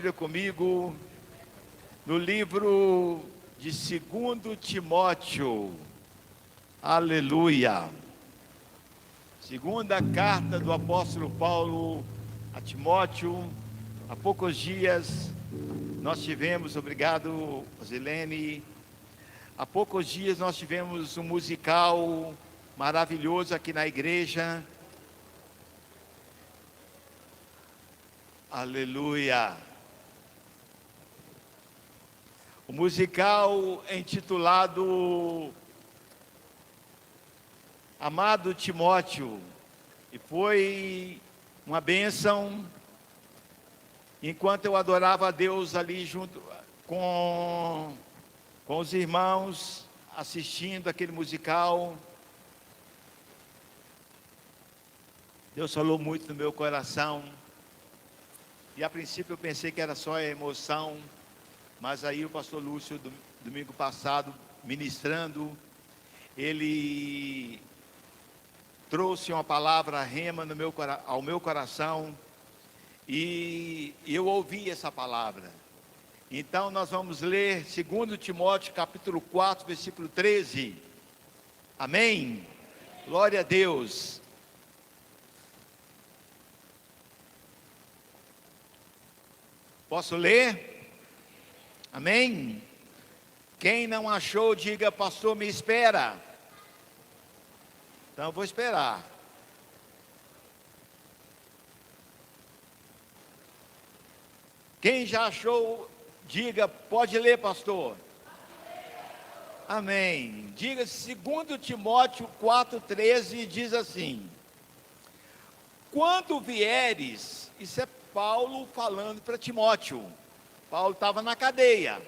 Comigo no livro de 2 Timóteo, aleluia. Segunda carta do apóstolo Paulo a Timóteo. Há poucos dias nós tivemos, obrigado Zilene, há poucos dias nós tivemos um musical maravilhoso aqui na igreja, aleluia. O musical é intitulado Amado Timóteo, e foi uma bênção. Enquanto eu adorava a Deus ali junto com os irmãos, assistindo aquele musical, Deus falou muito no meu coração. E a princípio eu pensei que era só a emoção, mas aí o pastor Lúcio, domingo passado, ministrando, ele trouxe uma palavra rema ao meu coração, e eu ouvi essa palavra. Então nós vamos ler 2 Timóteo capítulo 4, versículo 13. Amém? Glória a Deus. Posso ler? Amém? Quem não achou, diga: pastor, me espera. Então eu vou esperar. Quem já achou, diga: pode ler, pastor. Amém. Diga: 2 Timóteo 4,13 diz assim: quando vieres, isso é Paulo falando para Timóteo. Paulo estava na cadeia,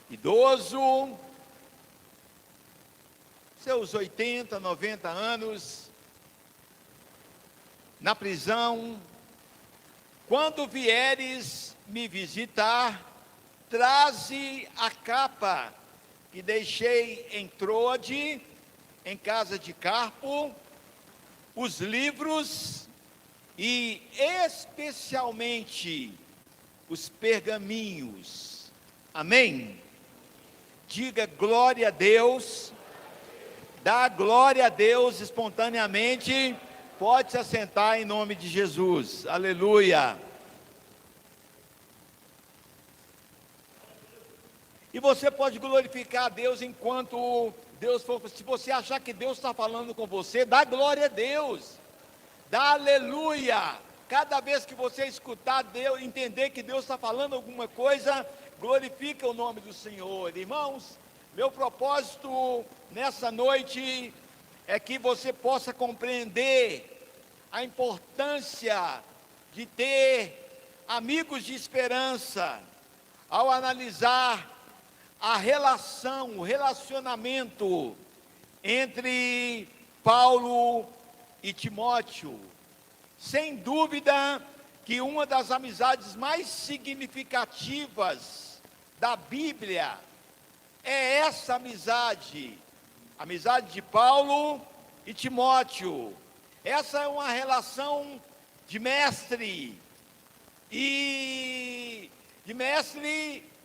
idoso, seus 80, 90 anos, na prisão. Quando vieres me visitar, traze a capa que deixei em Troade, em casa de Carpo, os livros e especialmente os pergaminhos. Amém? Diga glória a Deus. Dá glória a Deus espontaneamente. Pode se assentar em nome de Jesus. Aleluia. E você pode glorificar a Deus enquanto Deus for. Se você achar que Deus está falando com você, dá glória a Deus. Dá aleluia. Cada vez que você escutar Deus, entender que Deus está falando alguma coisa, glorifica o nome do Senhor. Irmãos, meu propósito nessa noite é que você possa compreender a importância de ter amigos de esperança ao analisar a relação, o relacionamento entre Paulo e Timóteo. Sem dúvida que uma das amizades mais significativas da Bíblia é essa amizade de Paulo e Timóteo. Essa é uma relação de mestre e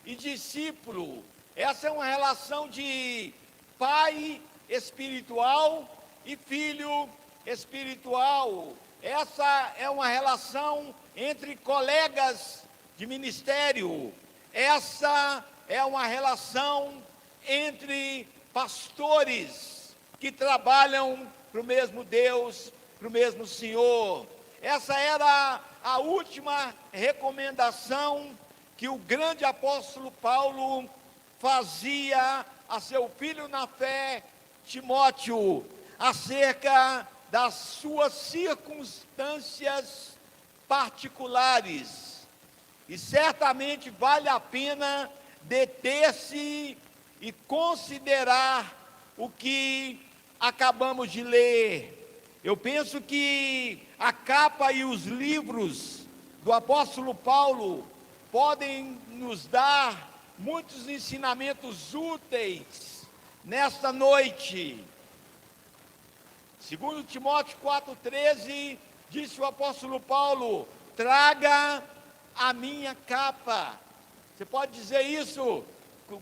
discípulo. Essa é uma relação de pai espiritual e filho espiritual. Essa é uma relação entre colegas de ministério. Essa é uma relação entre pastores que trabalham para o mesmo Deus, para o mesmo Senhor. Essa era a última recomendação que o grande apóstolo Paulo fazia a seu filho na fé, Timóteo, acerca das suas circunstâncias particulares. E certamente vale a pena deter-se e considerar o que acabamos de ler. Eu penso que a capa e os livros do apóstolo Paulo podem nos dar muitos ensinamentos úteis nesta noite. 2 Timóteo 4,13, disse o apóstolo Paulo: traga a minha capa. Você pode dizer isso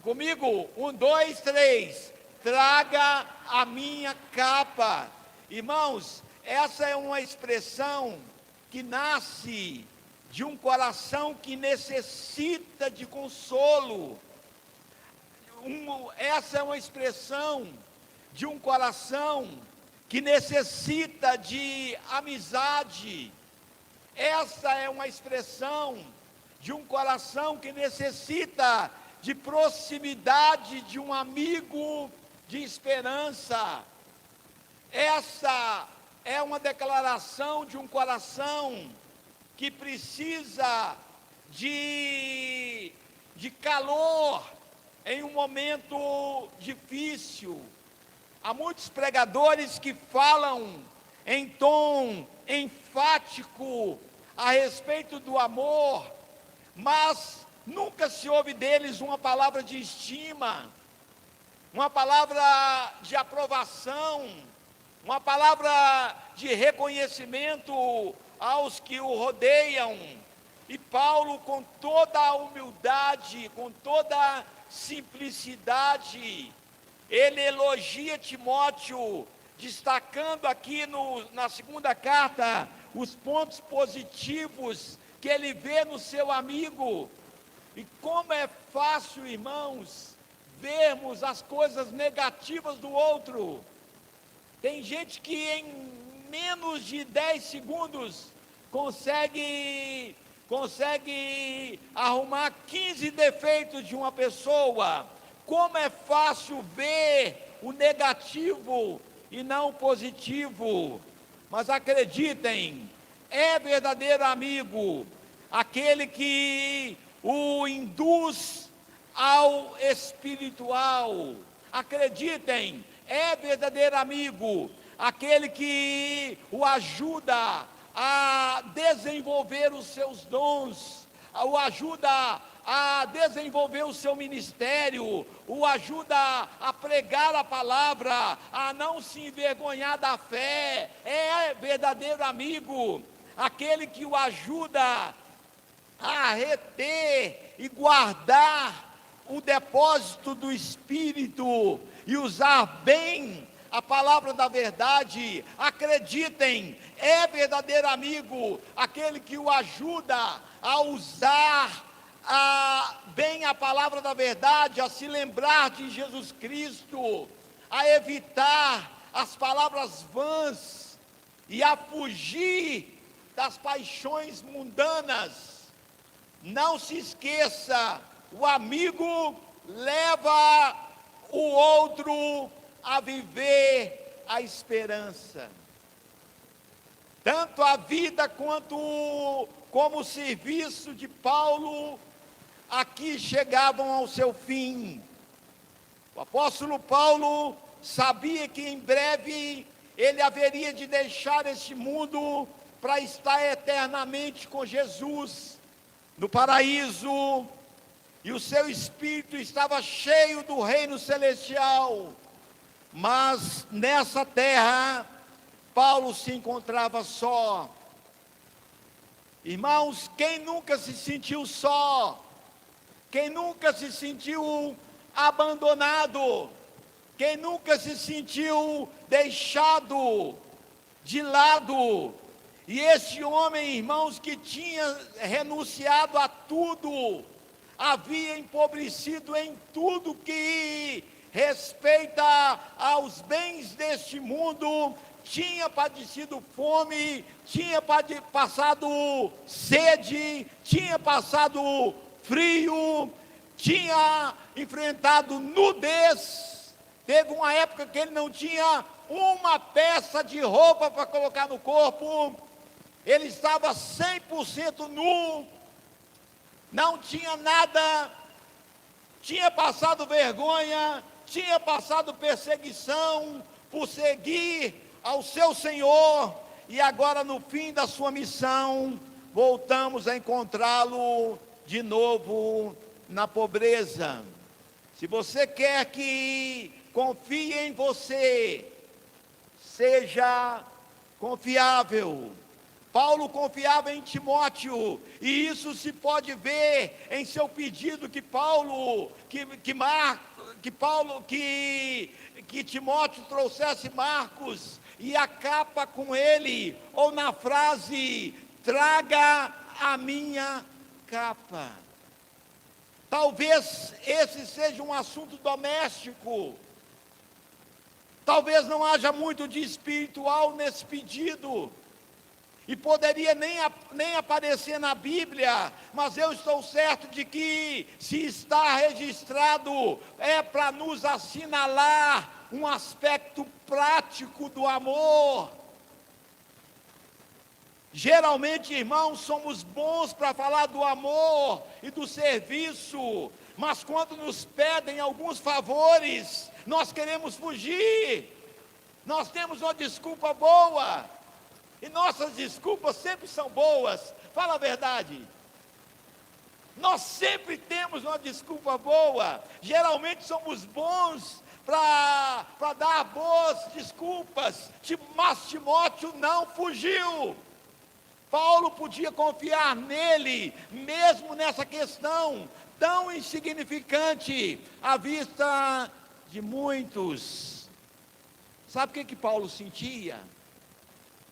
comigo? 1, 2, 3. Traga a minha capa. Irmãos, essa é uma expressão que nasce de um coração que necessita de consolo. Essa é uma expressão de um coração que necessita de amizade. Essa é uma expressão de um coração que necessita de proximidade de um amigo de esperança. Essa é uma declaração de um coração que precisa de calor em um momento difícil. Há muitos pregadores que falam em tom enfático a respeito do amor, mas nunca se ouve deles uma palavra de estima, uma palavra de aprovação, uma palavra de reconhecimento aos que o rodeiam. E Paulo, com toda a humildade, com toda a simplicidade, ele elogia Timóteo, destacando aqui na segunda carta os pontos positivos que ele vê no seu amigo. E como é fácil, irmãos, vermos as coisas negativas do outro. Tem gente que em menos de 10 segundos consegue arrumar 15 defeitos de uma pessoa. Como é fácil ver o negativo e não o positivo. Mas acreditem, é verdadeiro amigo aquele que o induz ao espiritual. Acreditem, é verdadeiro amigo aquele que o ajuda a desenvolver os seus dons, o ajuda a desenvolver o seu ministério, o ajuda a pregar a palavra, a não se envergonhar da fé. É verdadeiro amigo aquele que o ajuda a reter e guardar o depósito do Espírito e usar bem a palavra da verdade. Acreditem, é verdadeiro amigo aquele que o ajuda a usar bem a palavra da verdade, a se lembrar de Jesus Cristo, a evitar as palavras vãs e a fugir das paixões mundanas. Não se esqueça, o amigo leva o outro a viver a esperança. Tanto a vida como o serviço de Paulo aqui chegavam ao seu fim. O apóstolo Paulo sabia que em breve ele haveria de deixar este mundo para estar eternamente com Jesus no paraíso, e o seu espírito estava cheio do reino celestial. Mas nessa terra, Paulo se encontrava só. Irmãos, quem nunca se sentiu só? Quem nunca se sentiu abandonado? Quem nunca se sentiu deixado de lado? E esse homem, irmãos, que tinha renunciado a tudo, havia empobrecido em tudo que respeita aos bens deste mundo, tinha padecido fome, tinha passado sede, tinha passado frio, tinha enfrentado nudez. Teve uma época que ele não tinha uma peça de roupa para colocar no corpo, ele estava 100% nu, não tinha nada, tinha passado vergonha, tinha passado perseguição por seguir ao seu Senhor, e agora no fim da sua missão, voltamos a encontrá-lo de novo na pobreza. Se você quer que confie em você, seja confiável, Paulo confiava em Timóteo, e isso se pode ver em seu pedido que Timóteo trouxesse Marcos e a capa com ele, ou na frase: traga a minha capa. Talvez esse seja um assunto doméstico, talvez não haja muito de espiritual nesse pedido, e poderia nem aparecer na Bíblia, mas eu estou certo de que, se está registrado, é para nos assinalar um aspecto prático do amor. Geralmente, irmãos, somos bons para falar do amor e do serviço, mas quando nos pedem alguns favores, nós queremos fugir. Nós temos uma desculpa boa, e nossas desculpas sempre são boas. Fala a verdade. Nós sempre temos uma desculpa boa. Geralmente somos bons para dar boas desculpas, mas Timóteo não fugiu. Paulo podia confiar nele, mesmo nessa questão tão insignificante à vista de muitos. Sabe o que Paulo sentia?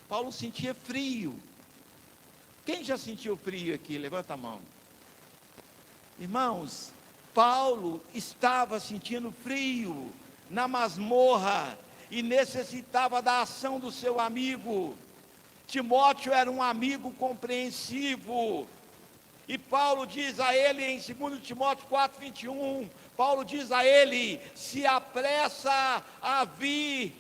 Paulo sentia frio. Quem já sentiu frio aqui? Levanta a mão. Irmãos, Paulo estava sentindo frio na masmorra e necessitava da ação do seu amigo. Timóteo era um amigo compreensivo, e Paulo diz a ele em 2 Timóteo 4:21, Paulo diz a ele: se apressa a vir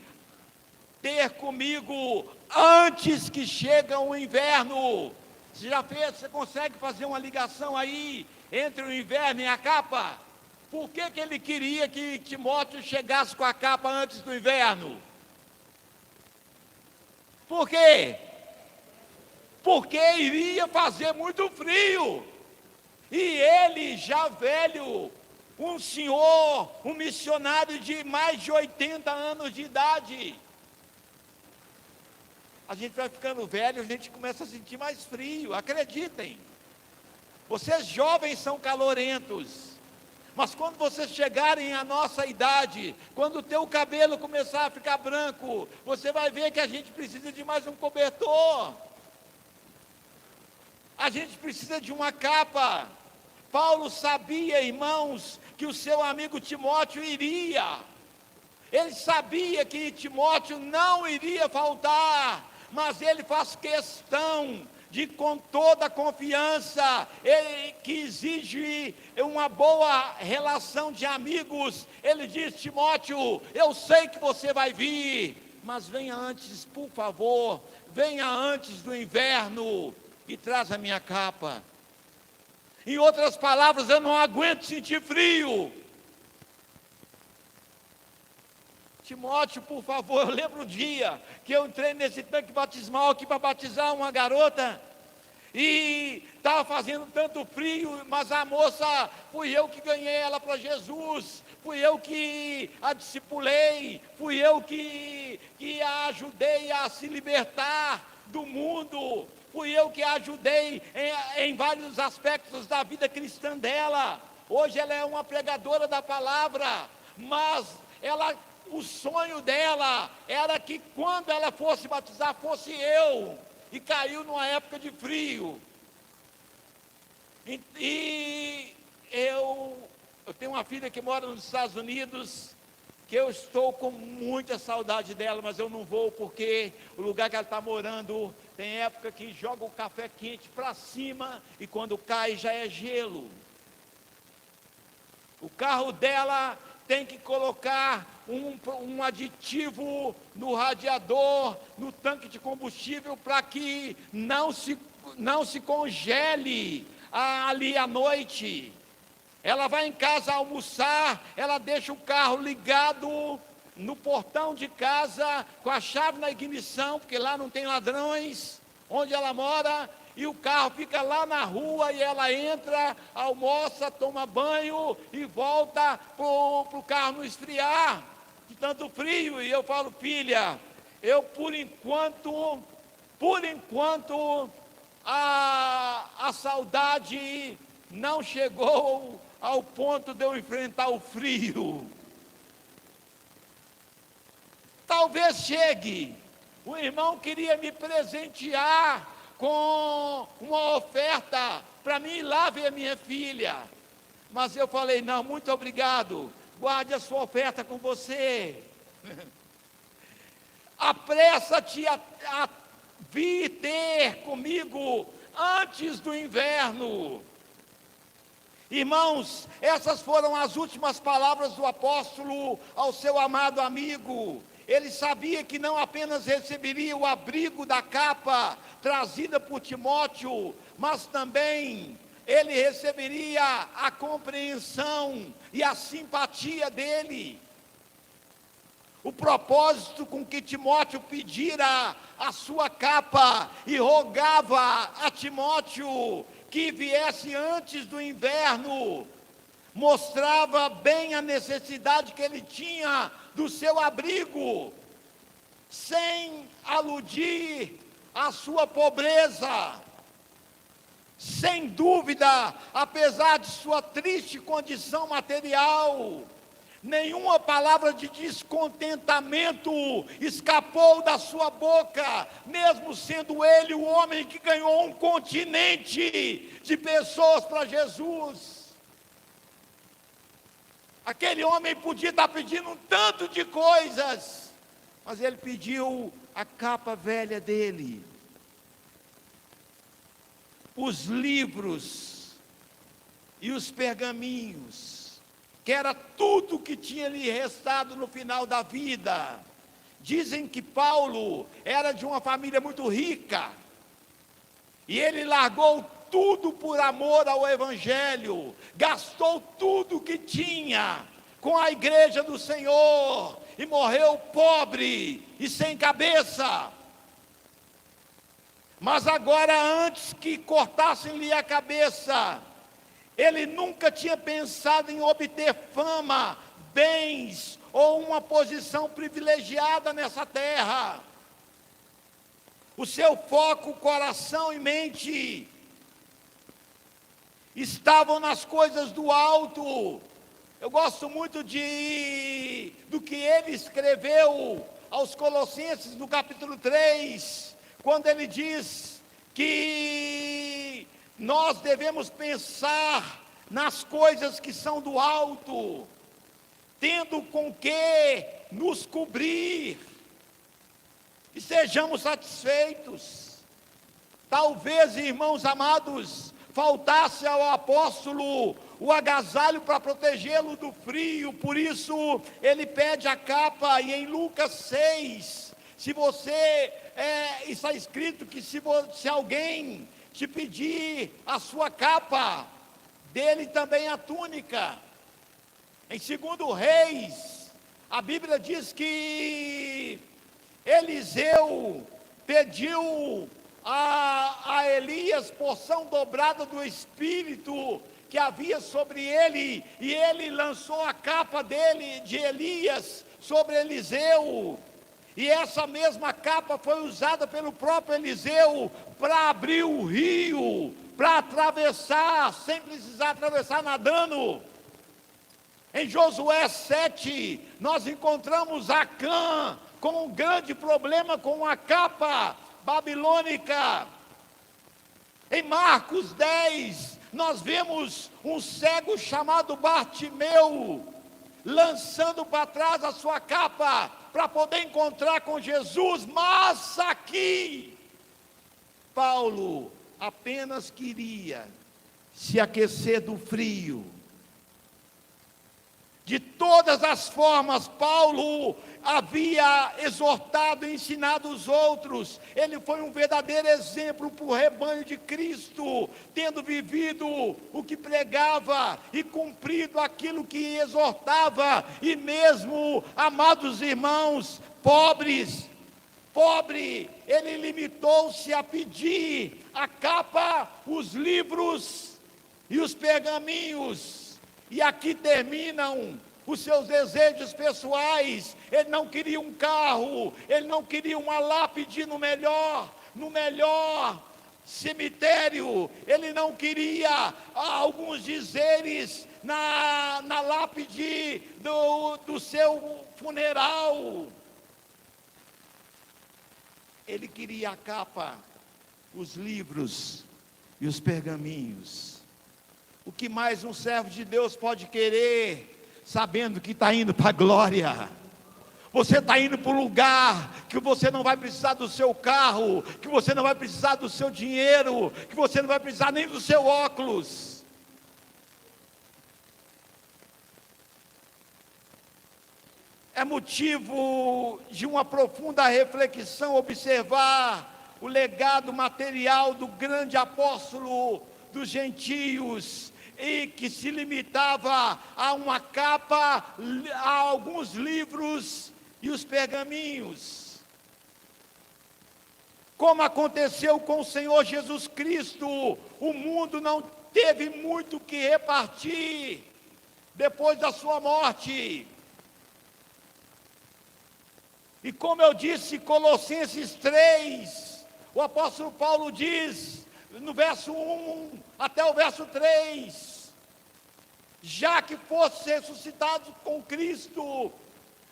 ter comigo antes que chegue o inverno. Você consegue fazer uma ligação aí entre o inverno e a capa? Por que ele queria que Timóteo chegasse com a capa antes do inverno? Por quê? Porque iria fazer muito frio, e ele já velho, um senhor, um missionário de mais de 80 anos de idade. A gente vai ficando velho, a gente começa a sentir mais frio, acreditem. Vocês jovens são calorentos, mas quando vocês chegarem à nossa idade, quando o teu cabelo começar a ficar branco, você vai ver que a gente precisa de mais um cobertor. A gente precisa de uma capa. Paulo sabia, irmãos, que o seu amigo Timóteo iria. Ele sabia que Timóteo não iria faltar, mas ele faz questão de, com toda a confiança, ele que exige uma boa relação de amigos, ele diz: Timóteo, eu sei que você vai vir, mas venha antes, por favor, venha antes do inverno e traz a minha capa. Em outras palavras, eu não aguento sentir frio. Timóteo, por favor, eu lembro o dia que eu entrei nesse tanque batismal aqui para batizar uma garota, e estava fazendo tanto frio, mas a moça, fui eu que ganhei ela para Jesus, fui eu que a discipulei, fui eu que a ajudei a se libertar do mundo, fui eu que a ajudei em vários aspectos da vida cristã dela. Hoje ela é uma pregadora da palavra, mas o sonho dela era que quando ela fosse batizar, fosse eu, e caiu numa época de frio. E eu tenho uma filha que mora nos Estados Unidos, que eu estou com muita saudade dela, mas eu não vou, porque o lugar que ela está morando, tem época que joga o café quente para cima, e quando cai já é gelo. O carro dela tem que colocar um aditivo no radiador, no tanque de combustível, para que não se congele ali à noite. Ela vai em casa almoçar, ela deixa o carro ligado no portão de casa, com a chave na ignição, porque lá não tem ladrões, onde ela mora, e o carro fica lá na rua, e ela entra, almoça, toma banho, e volta para o carro não esfriar, de tanto frio. E eu falo: filha, eu por enquanto Por enquanto, a saudade não chegou ao ponto de eu enfrentar o frio. Talvez chegue. O irmão queria me presentear com uma oferta para mim ir lá ver minha filha. Mas eu falei, não, muito obrigado, guarde a sua oferta com você. Apressa-te a vir ter comigo antes do inverno. Irmãos, essas foram as últimas palavras do apóstolo ao seu amado amigo. Ele sabia que não apenas receberia o abrigo da capa trazida por Timóteo, mas também ele receberia a compreensão e a simpatia dele. O propósito com que Timóteo pedira a sua capa e rogava a Timóteo que viesse antes do inverno, mostrava bem a necessidade que ele tinha do seu abrigo, sem aludir à sua pobreza. Sem dúvida, apesar de sua triste condição material, nenhuma palavra de descontentamento escapou da sua boca, mesmo sendo ele o homem que ganhou um continente de pessoas para Jesus. Aquele homem podia estar pedindo um tanto de coisas, mas ele pediu a capa velha dele, os livros e os pergaminhos, que era tudo que tinha lhe restado no final da vida. Dizem que Paulo era de uma família muito rica, e ele largou tudo por amor ao Evangelho, gastou tudo que tinha com a igreja do Senhor, e morreu pobre e sem cabeça. Mas agora, antes que cortassem-lhe a cabeça, ele nunca tinha pensado em obter fama, bens ou uma posição privilegiada nessa terra. O seu foco, coração e mente estavam nas coisas do alto. Eu gosto muito do que ele escreveu aos Colossenses no capítulo 3, quando ele diz que nós devemos pensar nas coisas que são do alto, tendo com que nos cobrir, e sejamos satisfeitos. Talvez, irmãos amados, faltasse ao apóstolo o agasalho para protegê-lo do frio, por isso ele pede a capa. E em Lucas 6, está escrito que se alguém te pedir a sua capa, dele também a túnica. Em 2 Reis, a Bíblia diz que Eliseu pediu a Elias porção dobrada do Espírito que havia sobre ele, e ele lançou a capa de Elias sobre Eliseu, e essa mesma capa foi usada pelo próprio Eliseu para abrir o rio, para atravessar, sem precisar atravessar nadando. Em Josué 7, nós encontramos Acã com um grande problema com a capa babilônica. Em Marcos 10, nós vemos um cego chamado Bartimeu lançando para trás a sua capa para poder encontrar com Jesus. Mas aqui, Paulo apenas queria se aquecer do frio. De todas as formas, Paulo havia exortado e ensinado os outros. Ele foi um verdadeiro exemplo para o rebanho de Cristo, tendo vivido o que pregava e cumprido aquilo que exortava. E mesmo, amados irmãos, pobre, ele limitou-se a pedir a capa, os livros e os pergaminhos. E aqui terminam os seus desejos pessoais. Ele não queria um carro, ele não queria uma lápide no melhor, no melhor cemitério, ele não queria alguns dizeres na lápide do seu funeral. Ele queria a capa, os livros e os pergaminhos. O que mais um servo de Deus pode querer, sabendo que está indo para a glória? Você está indo para um lugar que você não vai precisar do seu carro, que você não vai precisar do seu dinheiro, que você não vai precisar nem do seu óculos. É motivo de uma profunda reflexão observar o legado material do grande apóstolo dos gentios, e que se limitava a uma capa, a alguns livros e os pergaminhos. Como aconteceu com o Senhor Jesus Cristo, o mundo não teve muito o que repartir depois da sua morte. E como eu disse, Colossenses 3, o apóstolo Paulo diz, no verso 1 até o verso 3, já que fosse ressuscitados com Cristo,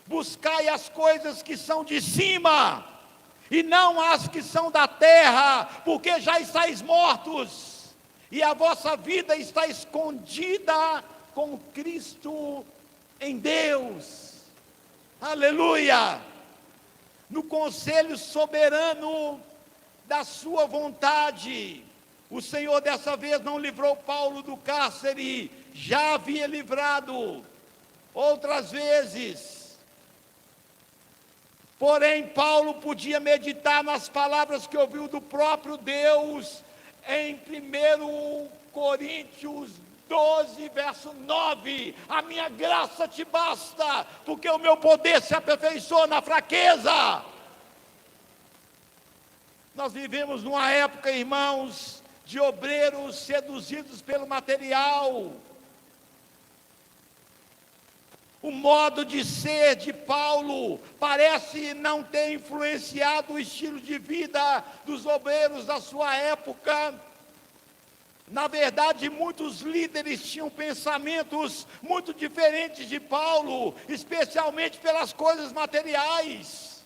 buscai as coisas que são de cima, e não as que são da terra, porque já estáis mortos, e a vossa vida está escondida com Cristo em Deus. Aleluia! No conselho soberano da sua vontade, o Senhor dessa vez não livrou Paulo do cárcere, já havia livrado outras vezes. Porém, Paulo podia meditar nas palavras que ouviu do próprio Deus em 1 Coríntios 12, verso 9, a minha graça te basta, porque o meu poder se aperfeiçoa na fraqueza. Nós vivemos numa época, irmãos, de obreiros seduzidos pelo material. O modo de ser de Paulo parece não ter influenciado o estilo de vida dos obreiros da sua época. Na verdade, muitos líderes tinham pensamentos muito diferentes de Paulo, especialmente pelas coisas materiais.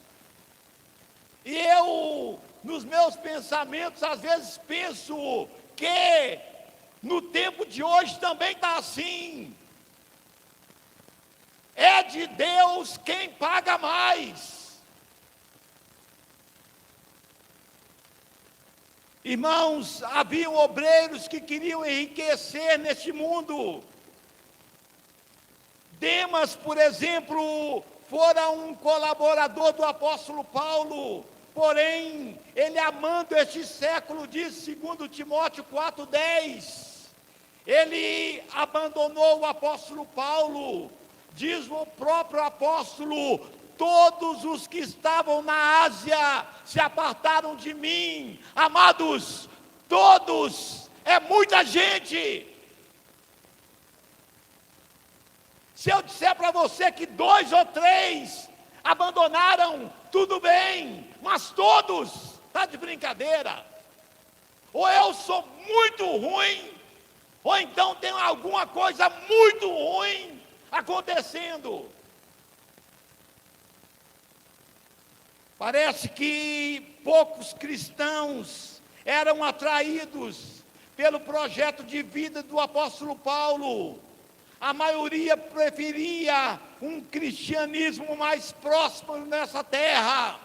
E eu, nos meus pensamentos, às vezes penso que no tempo de hoje também está assim. É de Deus quem paga mais. Irmãos, haviam obreiros que queriam enriquecer neste mundo. Demas, por exemplo, fora um colaborador do apóstolo Paulo, porém, ele amando este século, diz 2 Timóteo 4,10, ele abandonou o apóstolo Paulo. Diz o próprio apóstolo: todos os que estavam na Ásia se apartaram de mim. Amados, todos, é muita gente. Se eu disser para você que 2 ou 3 abandonaram, tudo bem, mas todos, está de brincadeira. Ou eu sou muito ruim, ou então tem alguma coisa muito ruim acontecendo. Parece que poucos cristãos eram atraídos pelo projeto de vida do apóstolo Paulo. A maioria preferia um cristianismo mais próspero nessa terra,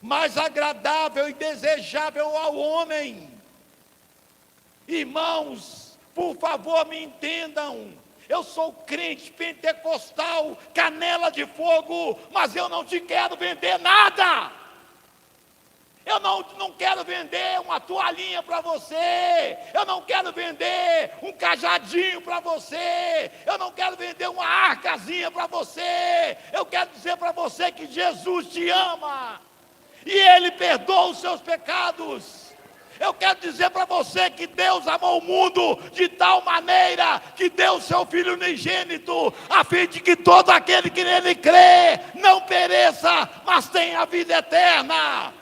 mais agradável e desejável ao homem. Irmãos, por favor, me entendam. Eu sou crente pentecostal, canela de fogo, mas eu não te quero vender nada. Eu não quero vender uma toalhinha para você. Eu não quero vender um cajadinho para você. Eu não quero vender uma arcazinha para você. Eu quero dizer para você que Jesus te ama e Ele perdoa os seus pecados. Eu quero dizer para você que Deus amou o mundo de tal maneira que deu o seu Filho unigênito, a fim de que todo aquele que nele crê não pereça, mas tenha a vida eterna.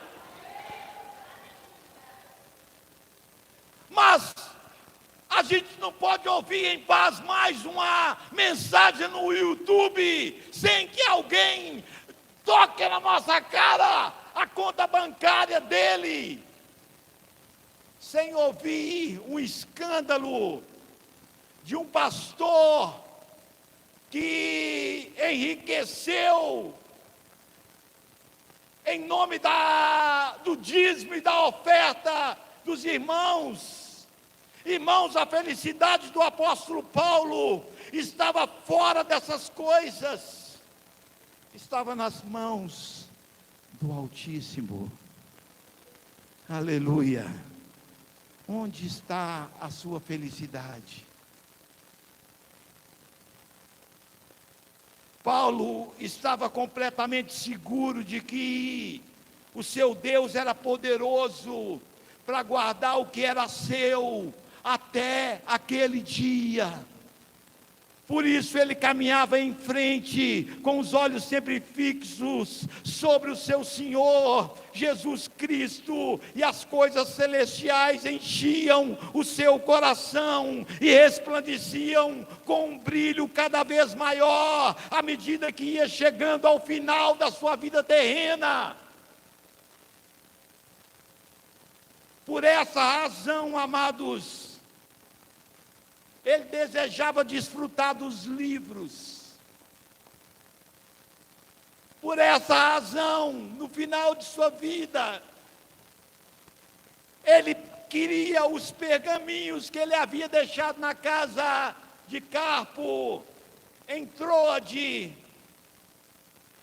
Mas a gente não pode ouvir em paz mais uma mensagem no YouTube sem que alguém toque na nossa cara a conta bancária dele, sem ouvir um escândalo de um pastor que enriqueceu em nome do dízimo e da oferta dos irmãos. Irmãos, a felicidade do apóstolo Paulo estava fora dessas coisas, estava nas mãos do Altíssimo. Aleluia. Onde está a sua felicidade? Paulo estava completamente seguro de que o seu Deus era poderoso para guardar o que era seu até aquele dia. Por isso ele caminhava em frente, com os olhos sempre fixos sobre o seu Senhor, Jesus Cristo, e as coisas celestiais enchiam o seu coração e resplandeciam com um brilho cada vez maior, à medida que ia chegando ao final da sua vida terrena. Por essa razão, amados, ele desejava desfrutar dos livros. Por essa razão, no final de sua vida, ele queria os pergaminhos que ele havia deixado na casa de Carpo, em Troade.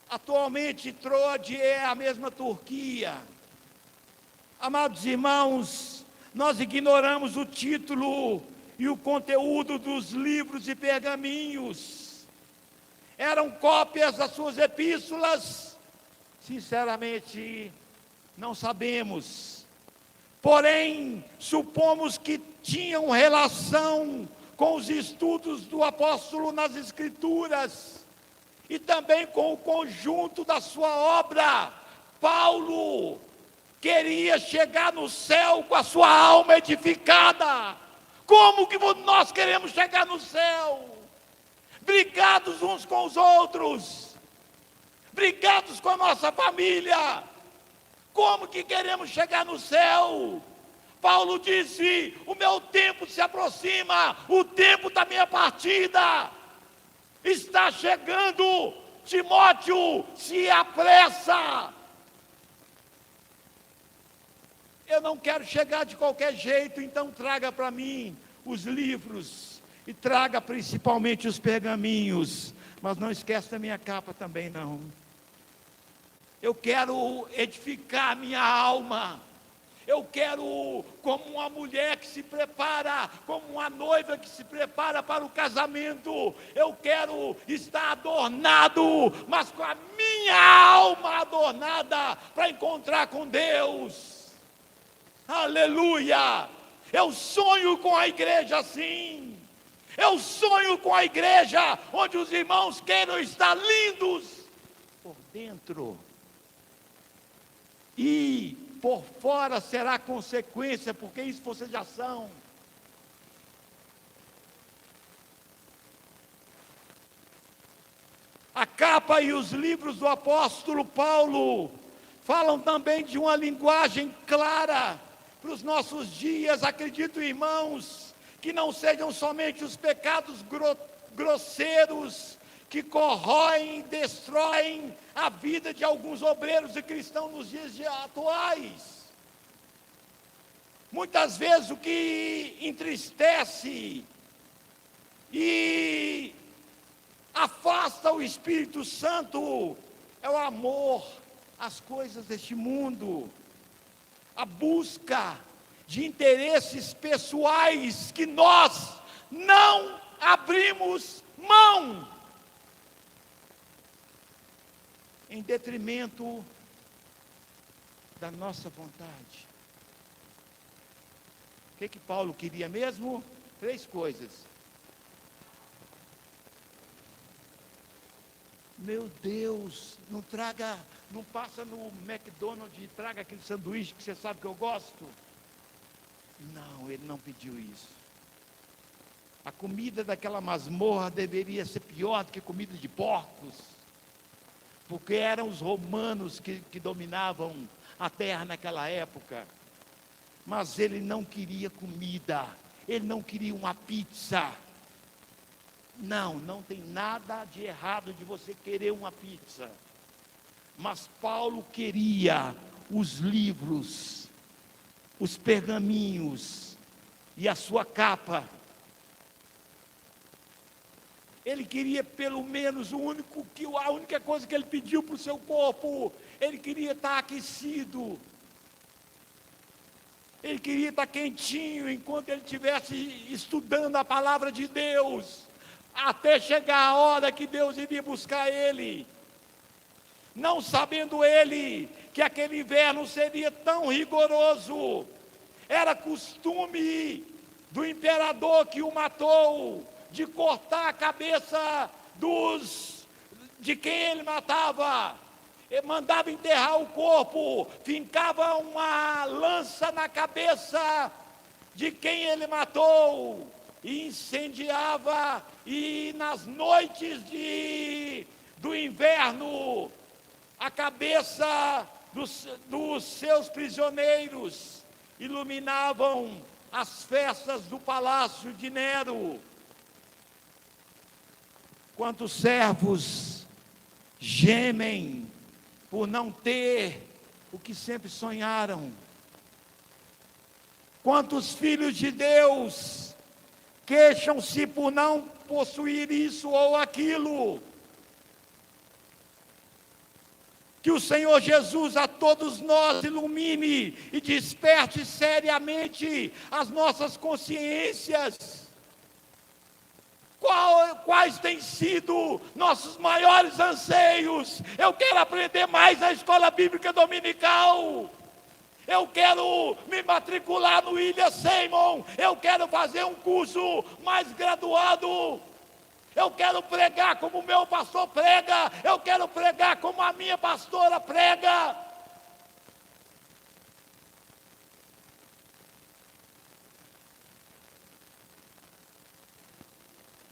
Atualmente, Troade é a mesma Turquia. Amados irmãos, nós ignoramos o título e o conteúdo dos livros e pergaminhos. Eram cópias das suas epístolas? Sinceramente, não sabemos. Porém, supomos que tinham relação com os estudos do apóstolo nas Escrituras e também com o conjunto da sua obra. Paulo queria chegar no céu com a sua alma edificada. Como que nós queremos chegar no céu? Brigados uns com os outros, brigados com a nossa família. Como que queremos chegar no céu? Paulo disse: o meu tempo se aproxima, o tempo da minha partida está chegando. Timóteo, se apressa. Eu não quero chegar de qualquer jeito, então traga para mim os livros e traga principalmente os pergaminhos, mas não esqueça da minha capa também não. Eu quero edificar a minha alma. Eu quero, como uma mulher que se prepara, como uma noiva que se prepara para o casamento, eu quero estar adornado, mas com a minha alma adornada para encontrar com Deus. Aleluia! Eu sonho com a igreja assim. Eu sonho com a igreja onde os irmãos queiram estar lindos por dentro. E por fora será consequência, porque isso vocês já são. A capa e os livros do apóstolo Paulo falam também de uma linguagem clara para os nossos dias. Acredito, irmãos, que não sejam somente os pecados grosseiros que corroem e destroem a vida de alguns obreiros e cristãos nos dias atuais. Muitas vezes o que entristece e afasta o Espírito Santo é o amor às coisas deste mundo, a busca de interesses pessoais que nós não abrimos mão, em detrimento da nossa vontade. O que Paulo queria mesmo? 3 coisas. Meu Deus, não passa no McDonald's e traga aquele sanduíche que você sabe que eu gosto. Não, ele não pediu isso. A comida daquela masmorra deveria ser pior do que comida de porcos, porque eram os romanos que dominavam a terra naquela época. Mas ele não queria comida, ele não queria uma pizza. Não tem nada de errado de você querer uma pizza. Mas Paulo queria os livros, os pergaminhos e a sua capa. Ele queria pelo menos a única coisa que ele pediu para o seu corpo, ele queria estar aquecido. Ele queria estar quentinho enquanto ele estivesse estudando a palavra de Deus, até chegar a hora que Deus iria buscar ele. Não sabendo ele que aquele inverno seria tão rigoroso. Era costume do imperador que o matou de cortar a cabeça de quem ele matava. Ele mandava enterrar o corpo, fincava uma lança na cabeça de quem ele matou e incendiava. E nas noites do inverno, a cabeça dos seus prisioneiros iluminavam as festas do palácio de Nero. Quantos servos gemem por não ter o que sempre sonharam? Quantos filhos de Deus queixam-se por não possuir isso ou aquilo? Que o Senhor Jesus a todos nós ilumine e desperte seriamente as nossas consciências. Quais têm sido nossos maiores anseios? Eu quero aprender mais na escola bíblica dominical. Eu quero me matricular no William Seymour. Eu quero fazer um curso mais graduado. Eu quero pregar como o meu pastor prega. Eu quero pregar como a minha pastora prega.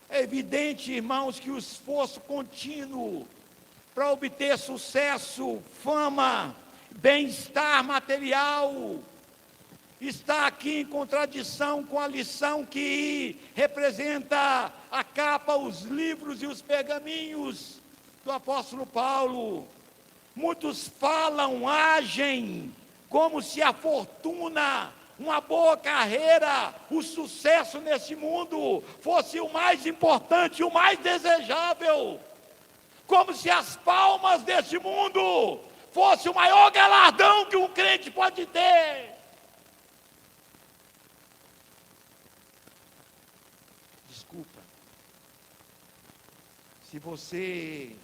É evidente, irmãos, que o esforço contínuo para obter sucesso, fama, bem-estar material está aqui em contradição com a lição que representa a capa, os livros e os pergaminhos do apóstolo Paulo. Muitos falam, agem como se a fortuna, uma boa carreira, o sucesso nesse mundo fosse o mais importante, o mais desejável, como se as palmas desse mundo fosse o maior galardão que um crente pode ter. Desculpa, se você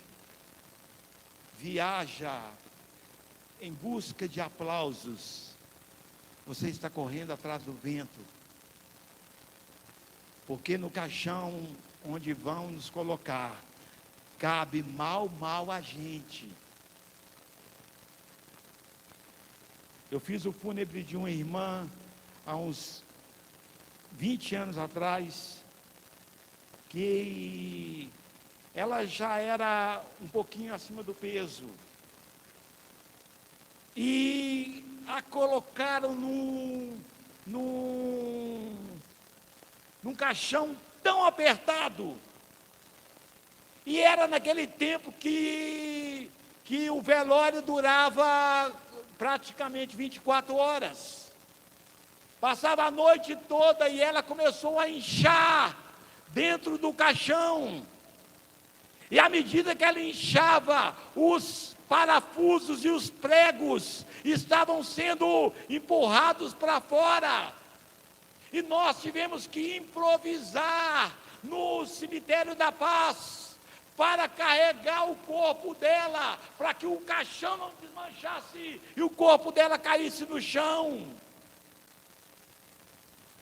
viaja em busca de aplausos, você está correndo atrás do vento, porque no caixão onde vão nos colocar, cabe mal a gente. Eu fiz o fúnebre de uma irmã há uns 20 anos atrás, que ela já era um pouquinho acima do peso, e a colocaram num caixão tão apertado, e era naquele tempo que o velório durava praticamente 24 horas, passava a noite toda, e ela começou a inchar dentro do caixão, e à medida que ela inchava, os parafusos e os pregos estavam sendo empurrados para fora, e nós tivemos que improvisar no cemitério da Paz para carregar o corpo dela, para que o caixão não desmanchasse e o corpo dela caísse no chão,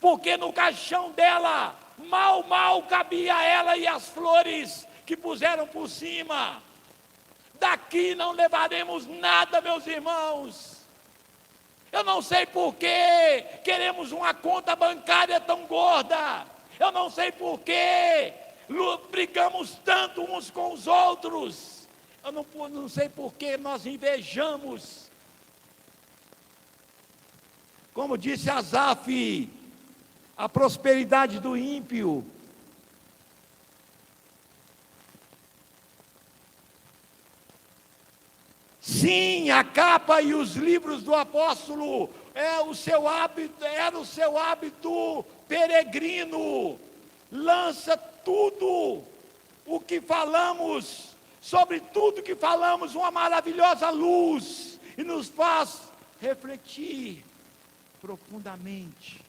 porque no caixão dela mal cabia ela e as flores que puseram por cima. Daqui não levaremos nada, meus irmãos. Eu não sei por que queremos uma conta bancária tão gorda. Eu não sei por que brigamos tanto uns com os outros. Eu não sei por que nós invejamos. Como disse Asaf, a prosperidade do ímpio. Sim, a capa e os livros do apóstolo era o seu hábito peregrino. Lança tudo o que falamos, sobre tudo que falamos, uma maravilhosa luz, e nos faz refletir profundamente.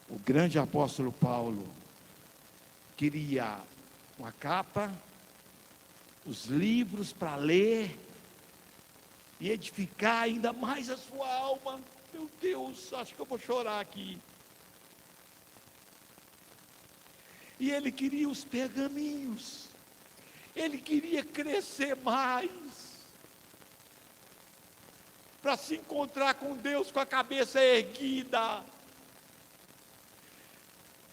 O grande apóstolo Paulo queria uma capa, os livros para ler e edificar ainda mais a sua alma. Meu Deus, acho que eu vou chorar aqui. E ele queria os pergaminhos, ele queria crescer mais, para se encontrar com Deus com a cabeça erguida.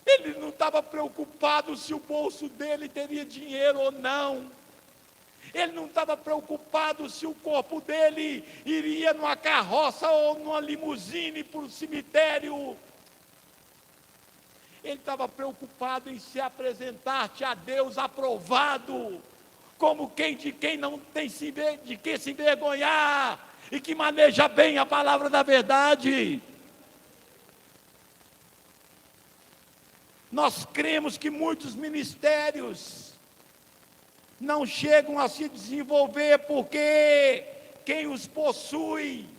Ele não estava preocupado se o bolso dele teria dinheiro ou não. Ele não estava preocupado se o corpo dele iria numa carroça ou numa limusine para o cemitério. Ele estava preocupado em se apresentar-te a Deus aprovado, como de quem não tem de que se envergonhar e que maneja bem a palavra da verdade. Nós cremos que muitos ministérios não chegam a se desenvolver porque quem os possui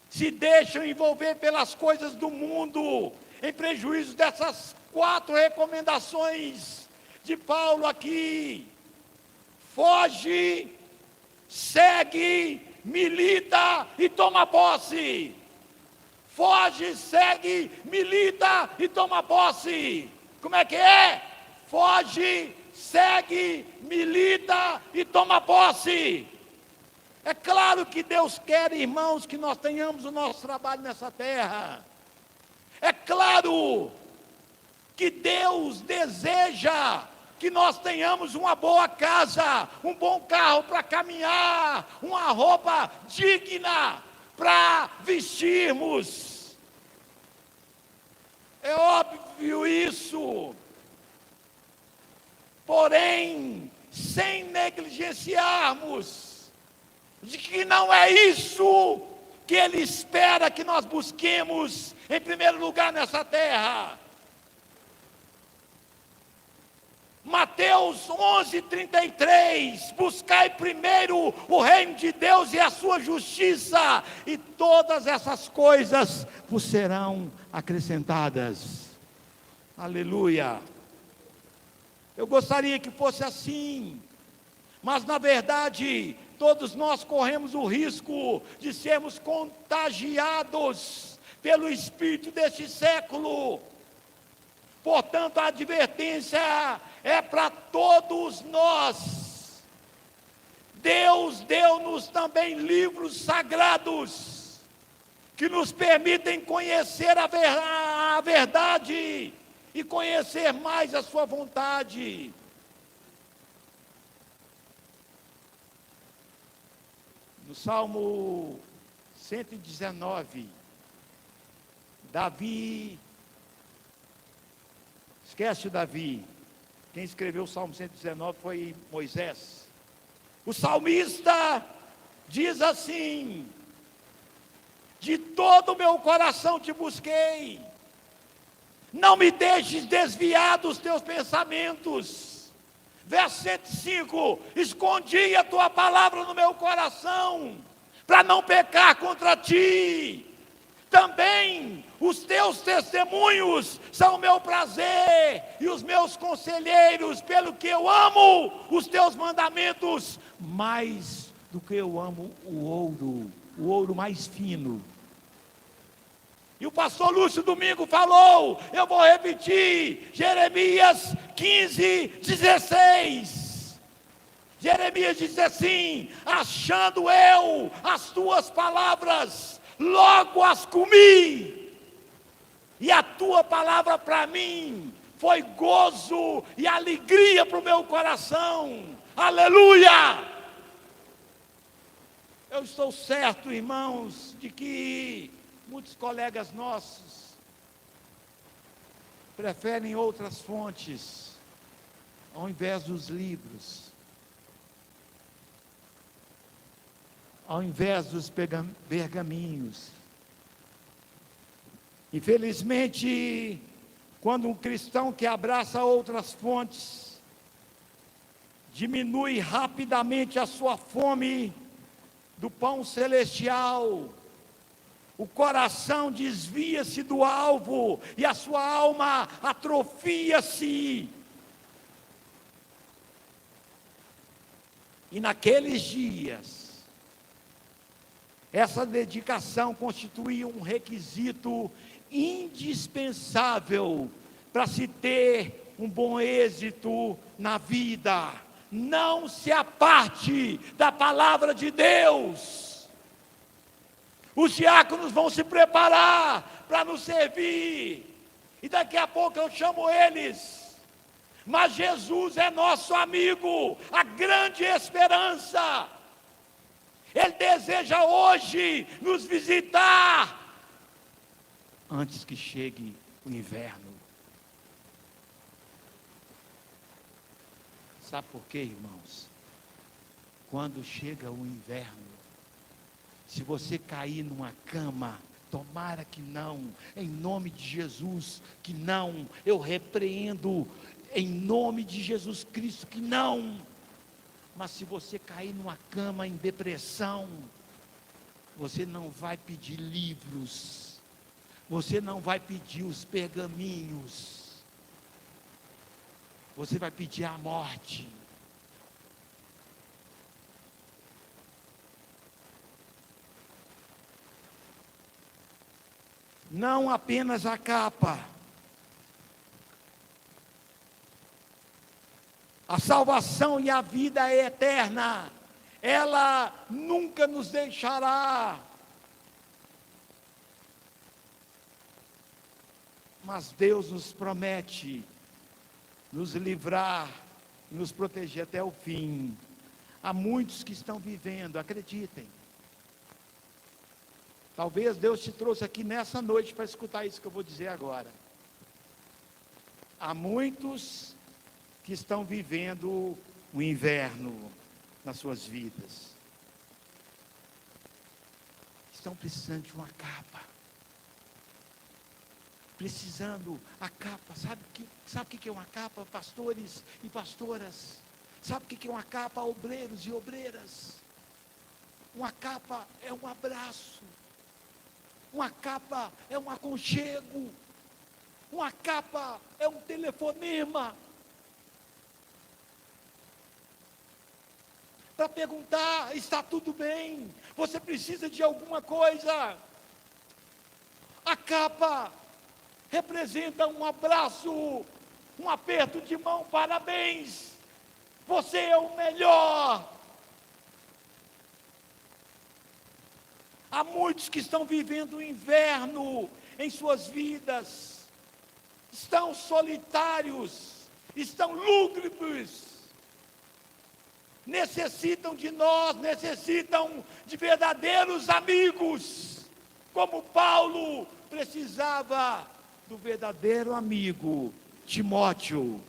se deixam envolver pelas coisas do mundo, em prejuízo dessas 4 recomendações de Paulo aqui. Foge, segue, milita e toma posse. Foge, segue, milita e toma posse. Como é que é? Foge, segue, milita e toma posse. É claro que Deus quer, irmãos, que nós tenhamos o nosso trabalho nessa terra. É claro que Deus deseja que nós tenhamos uma boa casa, um bom carro para caminhar, uma roupa digna para vestirmos. É óbvio isso. Porém, sem negligenciarmos de que não é isso que Ele espera que nós busquemos em primeiro lugar nessa terra. Mateus 11:33, buscai primeiro o reino de Deus e a sua justiça, e todas essas coisas vos serão acrescentadas. Aleluia. Eu gostaria que fosse assim, mas na verdade, todos nós corremos o risco de sermos contagiados pelo espírito deste século. Portanto, a advertência é para todos nós. Deus deu-nos também livros sagrados que nos permitem conhecer a verdade e conhecer mais a sua vontade. No Salmo 119, Davi, esquece o Davi, quem escreveu o Salmo 119 foi Moisés. O salmista diz assim: de todo o meu coração te busquei, não me deixes desviar dos teus pensamentos. Verso 105, escondi a tua palavra no meu coração, para não pecar contra ti. Também os teus testemunhos são o meu prazer, e os meus conselheiros, pelo que eu amo os teus mandamentos, mais do que eu amo o ouro mais fino. E o pastor Lúcio domingo falou, eu vou repetir, Jeremias 15:16. Jeremias disse assim: achando eu as tuas palavras, logo as comi, e a tua palavra para mim foi gozo e alegria para o meu coração. Aleluia! Eu estou certo, irmãos, de que muitos colegas nossos preferem outras fontes ao invés dos livros, ao invés dos pergaminhos. Infelizmente, quando um cristão que abraça outras fontes, diminui rapidamente a sua fome do pão celestial, o coração desvia-se do alvo e a sua alma atrofia-se. E naqueles dias, essa dedicação constituía um requisito indispensável para se ter um bom êxito na vida. Não se aparte da palavra de Deus. Os diáconos vão se preparar para nos servir, e daqui a pouco eu chamo eles. Mas Jesus é nosso amigo, a grande esperança. Ele deseja hoje nos visitar, antes que chegue o inverno. Sabe por quê, irmãos? Quando chega o inverno, se você cair numa cama, tomara que não, em nome de Jesus, que não, eu repreendo, em nome de Jesus Cristo, que não. Mas se você cair numa cama em depressão, você não vai pedir livros, você não vai pedir os pergaminhos, você vai pedir a morte. Não apenas a capa. A salvação e a vida é eterna. Ela nunca nos deixará. Mas Deus nos promete nos livrar, nos proteger até o fim. Há muitos que estão vivendo, acreditem. Talvez Deus te trouxe aqui nessa noite para escutar isso que eu vou dizer agora. Há muitos que estão vivendo o inverno nas suas vidas. Estão precisando de uma capa. Precisando a capa. Sabe o que é uma capa, pastores e pastoras? Sabe o que é uma capa, obreiros e obreiras? Uma capa é um abraço. Uma capa é um aconchego. Uma capa é um telefonema. Para perguntar, está tudo bem? Você precisa de alguma coisa? A capa representa um abraço, um aperto de mão, parabéns, você é o melhor. Há muitos que estão vivendo o inverno em suas vidas, estão solitários, estão lúgubres, necessitam de nós, necessitam de verdadeiros amigos, como Paulo precisava do verdadeiro amigo Timóteo.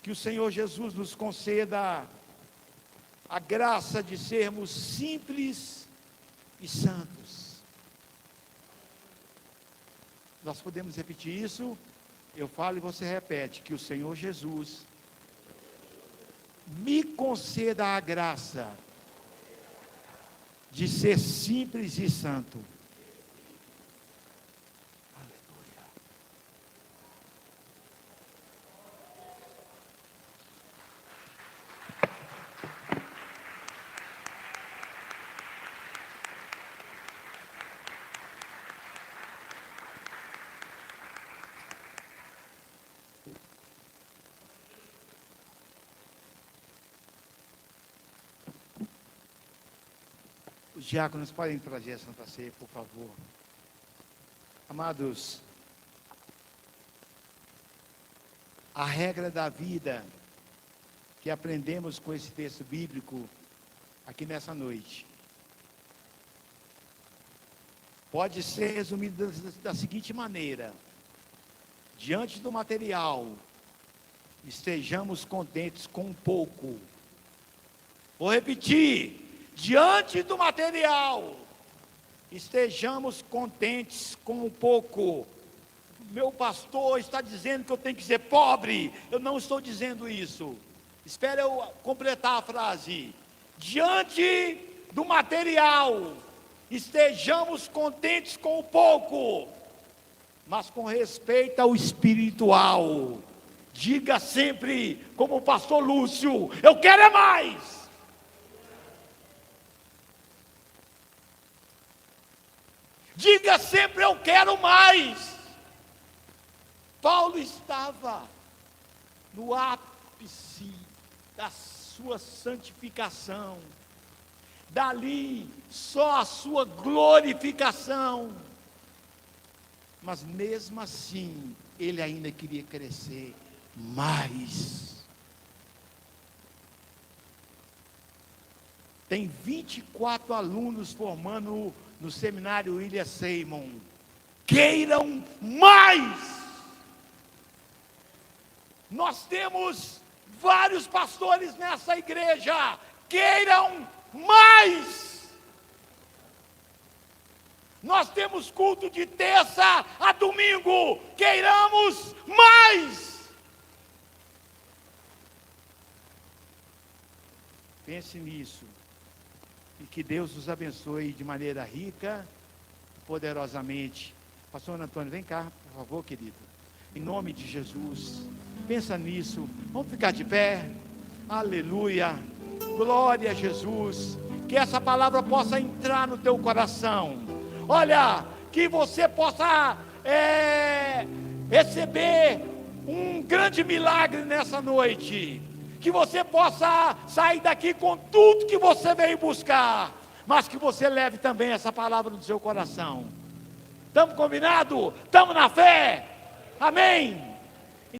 Que o Senhor Jesus nos conceda a graça de sermos simples e santos. Nós podemos repetir isso? Eu falo e você repete. Que o Senhor Jesus me conceda a graça de ser simples e santo. Aleluia. Os diáconos podem trazer a Santa Ceia, por favor. Amados, a regra da vida que aprendemos com esse texto bíblico aqui nessa noite pode ser resumida da seguinte maneira: diante do material, estejamos contentes com pouco. Vou repetir: diante do material, estejamos contentes com pouco. Meu pastor está dizendo que eu tenho que ser pobre. Eu não estou dizendo isso. Espera eu completar a frase. Diante do material, estejamos contentes com o pouco, mas com respeito ao espiritual, diga sempre, como o pastor Lúcio: eu quero é mais. Diga sempre: eu quero mais. Paulo estava no ápice da sua santificação, dali só a sua glorificação, mas mesmo assim, ele ainda queria crescer mais. Tem 24 alunos formando no seminário William Seymour. Queiram mais. Nós temos vários pastores nessa igreja. Queiram mais. Nós temos culto de terça a domingo. Queiramos mais. Pense nisso. E que Deus os abençoe de maneira rica e poderosamente. Pastor Antônio, vem cá, por favor, querido. Em nome de Jesus. Pensa nisso. Vamos ficar de pé. Aleluia. Glória a Jesus. Que essa palavra possa entrar no teu coração. Olha, que você possa receber um grande milagre nessa noite. Que você possa sair daqui com tudo que você veio buscar, mas que você leve também essa palavra no seu coração. Estamos combinados? Estamos na fé? Amém?